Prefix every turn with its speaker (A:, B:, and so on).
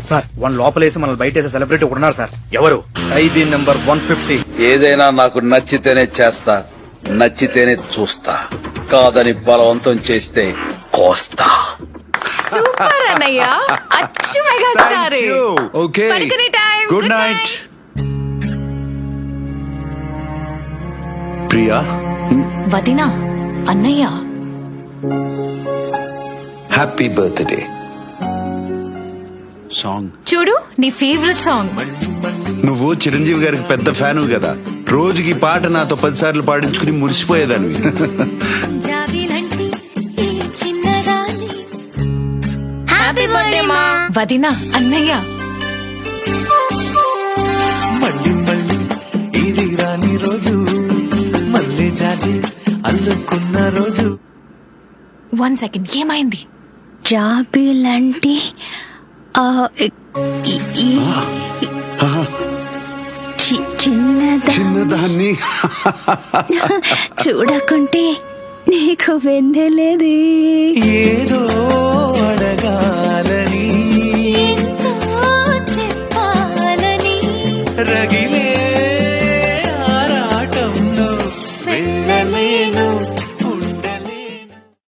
A: Sir one లోపలేసి మనల్ని బయట celebrity ఉన్నారు సార్.
B: ఎవరు?
A: ఖైదీ నెంబర్ 150.
C: ఏదైనా నాకు నచ్చితేనే చేస్తా, నచ్చితేనే చూస్తా, కాదని బలవంతం చేస్తే కోస్తా.
D: సూపర్ అన్నయ్య, అచ్చు మెగా స్టార్.
E: ఓకే,
D: పడుకునే టైం.
E: Good night. ప్రియా,
D: వదినా, అన్నయ్య,
E: హ్యాపీ బర్త్డే సాంగ్.
D: చూడు నీ ఫేవరెట్ సాంగ్.
E: నువ్వు చిరంజీవి గారికి పెద్ద ఫ్యాను కదా, రోజుకి ఈ పాట నాతో 10 సార్లు పాడించుకుని మురిసిపోయేదాన్ని.
D: హ్యాపీ బర్త్డే మా వదినా, అన్నయ్య.
F: మళ్ళీ మళ్ళీ ఇది రాని రోజు, మళ్ళీ జాజి అల్లుకున్న రోజు.
D: 1 సెకండ్, ఏమైంది?
G: జాబిలంటి
E: చిన్నదాన్ని
G: చూడకుంటే నీకు వెన్నెలేది.
F: ఏదో